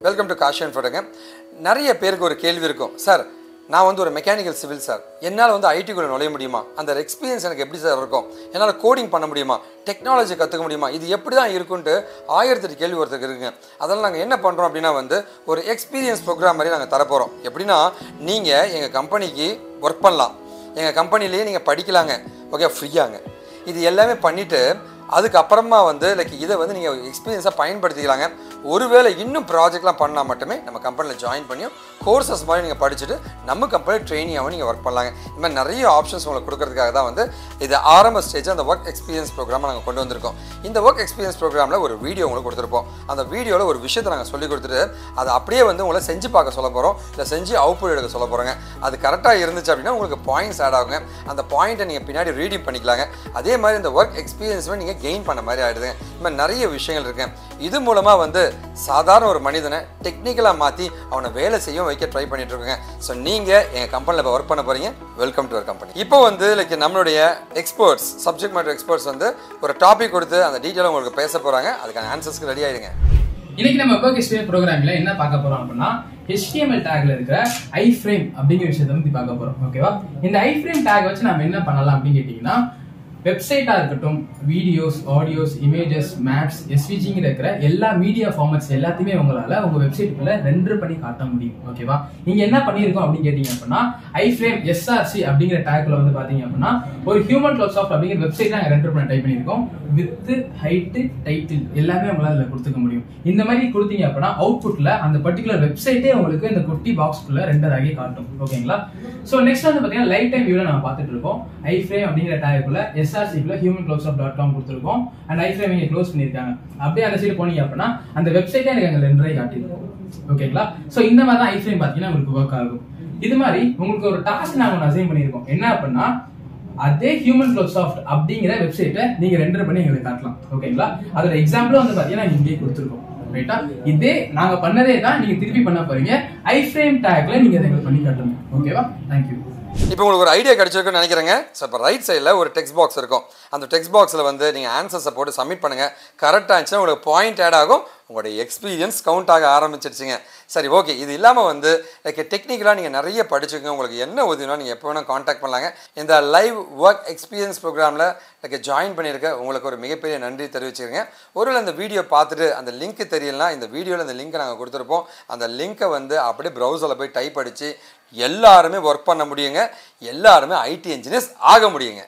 Welcome to Kashi and ஃபோட்டோங்க. நிறைய பேருக்கு ஒரு கேள்வி இருக்கும், சார் நான் வந்து ஒரு மெக்கானிக்கல் சிவில் சார், என்னால் வந்து ஐடிக்குள்ளே நுழைய முடியுமா, அந்த எக்ஸ்பீரியன்ஸ் எனக்கு எப்படி சார் இருக்கும், என்னால் கோடிங் பண்ண முடியுமா, டெக்னாலஜி கற்றுக்க முடியுமா, இது எப்படி தான் இருக்குன்ட்டு 1008 கேள்வி ஒருத்தருக்கு இருக்குங்க. அதெல்லாம் நாங்கள் என்ன பண்ணுறோம் அப்படின்னா வந்து ஒரு எக்ஸ்பீரியன்ஸ் ப்ரோக்ராம் மாதிரி நாங்கள் தரப்போகிறோம். எப்படின்னா நீங்கள் எங்கள் கம்பெனிக்கு ஒர்க் பண்ணலாம், எங்கள் கம்பெனிலேயே நீங்கள் படிக்கலாங்க, ஓகே, ஃப்ரீயாங்க. இது எல்லாமே பண்ணிவிட்டு அதுக்கப்புறமா வந்து இதை வந்து நீங்கள் எக்ஸ்பீரியன்ஸாக பயன்படுத்திக்கலாங்க. ஒருவேளை இன்னும் ப்ராஜெக்ட்லாம் பண்ணால் மட்டுமே நம்ம கம்பெனியில் ஜாயின் பண்ணியும் கோர்சஸ் மாதிரி நீங்கள் படிச்சுட்டு நம்ம கம்பெனியில் ட்ரெயினியாகவும் நீங்கள் ஒர்க் பண்ணலாங்க. இந்த மாதிரி நிறைய ஆப்ஷன்ஸ் உங்களுக்கு கொடுக்கறதுக்காக தான் வந்து இது ஆரம்ப ஸ்டேஜ் அந்த ஒர்க் எக்ஸ்பீரியன்ஸ் ப்ரோக்ராமை நாங்கள் கொண்டு வந்திருக்கோம். இந்த ஒர்க் எக்ஸ்பீரியன்ஸ் ப்ரோக்ராமில் ஒரு வீடியோ உங்களுக்கு கொடுத்துருப்போம். அந்த வீடியோவில் ஒரு விஷயத்தை நாங்கள் சொல்லி கொடுத்துட்டு அதை அப்படியே வந்து உங்களை செஞ்சு பார்க்க சொல்ல போகிறோம், இல்லை செஞ்சு அவுட்புட் எடுக்க சொல்ல போகிறோங்க. அது கரெக்டாக இருந்துச்சு அப்படின்னா உங்களுக்கு பாயிண்ட்ஸ் ஆட் ஆகுங்க. அந்த பாயிண்ட்டை நீங்கள் பின்னாடி ரீடிங் பண்ணிக்கலாங்க. அதே மாதிரி இந்த ஒர்க் எக்ஸ்பீரியன்ஸுமே நீங்கள் கெயின் பண்ண மாதிரி ஆகிடுதுங்க. இந்த மாதிரி நிறைய விஷயங்கள் இருக்கு. இது மூலமாக வந்து சாதாரண ஒரு மனிதனை டெக்னிக்கலாக மாற்றி அவனை வேலை செய்ய வைக்க ட்ரை பண்ணிட்டு இருக்கோங்க. ஸோ நீங்கள் எங்கள் கம்பெனியில் இப்போ ஒர்க் பண்ண போகிறீங்க, வெல்கம் டு அவர் கம்பெனி. இப்போ வந்து நம்மளுடைய எக்ஸ்பர்ட்ஸ், சப்ஜெக்ட் மேட்டர் எக்ஸ்பர்ட்ஸ் வந்து ஒரு டாபிக் கொடுத்து அந்த டீட்டெயிலாக உங்களுக்கு பேச போகிறாங்க. அதுக்கான ஆன்சர்ஸ்க்கு ரெடி ஆகிடுங்க. இன்னைக்கு நம்ம ஒர்க் எக்ஸ்பீரியன்ஸ் ப்ரோக்ராம்ல என்ன பார்க்க போறோம் அப்படின்னா HTML டேக்ல இருக்கிற ஐஃப்ரேம் அப்படிங்கிற விஷயத்தை பத்தி பார்க்க போறோம். ஓகேவா? இந்த ஐஃப்ரேம் டேக் வச்சு நம்ம என்ன பண்ணலாம் அப்படின்னு கேட்டீங்கன்னா, வெப்சைட்டா இருக்கட்டும், வீடியோஸ், ஆடியோஸ், இமேஜஸ், மேப்ஸ், SVGங்கிற இருக்கிற எல்லா மீடியா ஃபார்மட்ஸ் எல்லாத்தையுமே உங்களால உங்க வெப்சைட்டுக்குள்ள ரெண்டர் பண்ணி காட்ட முடியும். ஓகேவா? நீங்க என்ன பண்ணிருக்கோம் அப்படின்னு கேட்டீங்க அப்படின்னா, ஐஃப்ரேம் SRC அப்படிங்கிற டேக்ல வந்து பாத்தீங்க அப்படின்னா ஒரு ஹியூமன் கிளவுட் சாஃப்ட் அப்படிங்கிற வெப்சைட் நாங்க ரெண்டர் பண்ண டைப் பண்ணிருக்கோம். வித் ஹைட், டைட்டில் எல்லாமே உங்களால இதுல கொடுத்துக்க முடியும். இந்த மாதிரி கொடுத்தீங்க அப்படின்னா அவுட்புட்ல அந்த பர்டிகுலர் வெப்சைட்டே உங்களுக்கு இந்த குட்டி பாக்ஸ்க்குள்ள ரெண்டர் ஆகி காட்டும். ஓகேங்களா? சோ நெக்ஸ்ட் வந்து பாத்தீங்கன்னா லைவ் டைம் வியூல நம்ம பார்த்துட்டு இருக்கோம். ஐஃப்ரேம் அப்படிங்கிற டேக்குள்ள SRC-க்குள்ள humancloudsoft.com கொடுத்திருக்கோம். அண்ட் ஐஃப்ரேம் இங்க க்ளோஸ் பண்ணிருக்காங்க. அப்படியே அந்த சைடு போனீங்க அப்படின்னா அந்த வெப்சைட்டே எனக்கு அங்க ரெண்டர் ஆகி காட்டிடும். ஓகேங்களா? சோ இந்த மாதிரி தான் ஐஃப்ரேம் பாத்தீங்கன்னா உங்களுக்கு ஒர்க் ஆகும். இது மாதிரி உங்களுக்கு ஒரு டாஸ்க் நாங்க ஒன்னு அசைன் பண்ணிருக்கோம். என்ன அப்படின்னா, அதே ஹியூமன் கிளவுட் சாஃப்ட் அப்படிங்கிற வெப்சைட்டை நீங்க ரெண்டர் பண்ணி எங்களுக்கு காட்டலாம். ஓகேங்களா? அதோட எக்ஸாம்பிள் வந்து பாத்தீங்கன்னா இங்கே கொடுத்துருக்கோம். ரைட்டா? இதே நாங்க பண்ணதே தான் நீங்க திருப்பி பண்ண போறீங்க. ஐஃப்ரேம் டேக்ல நீங்க அதை பண்ணி காட்டுங்க. ஓகேவா? தேங்க்யூ. இப்போ உங்களுக்கு ஒரு ஐடியா கிடைச்சிருக்குன்னு நினைக்கிறேங்க. ஸோ இப்போ ரைட் சைடில் ஒரு டெக்ஸ்ட் பாக்ஸ் இருக்கும். அந்த டெக்ஸ்ட் பாக்ஸில் வந்து நீங்கள் ஆன்சர்ஸை போட்டு சப்மிட் பண்ணுங்கள். கரெக்டாக இருந்துச்சுன்னா உங்களுக்கு பாயிண்ட் ஆட் ஆகும், உங்களுடைய எக்ஸ்பீரியன்ஸ் கவுண்ட் ஆக ஆரம்பிச்சிருச்சுங்க. சரி, ஓகே. இது இல்லாமல் வந்து டெக்னிக்கலாக நீங்கள் நிறைய படிச்சுக்கோங்க. உங்களுக்கு என்ன உதவினா நீங்கள் எப்போ வேணால் காண்டாக்ட் பண்ணலாங்க. இந்த லைவ் ஒர்க் எக்ஸ்பீரியன்ஸ் ப்ரோக்ராமில் ஜாயின் பண்ணியிருக்க உங்களுக்கு ஒரு மிகப்பெரிய நன்றி தெரிவிச்சுக்கோங்க. ஒருவேளை இந்த வீடியோ பார்த்துட்டு அந்த லிங்க் தெரியலனா இந்த வீடியோவில் அந்த லிங்க்கை நாங்கள் கொடுத்துருப்போம். அந்த லிங்க்கை வந்து அப்படியே ப்ரௌசரில் போய் டைப் அடித்து எல்லாருமே ஒர்க் பண்ண முடியுங்க. எல்லாருமே IT இன்ஜினியர்ஸ் ஆக முடியுங்க.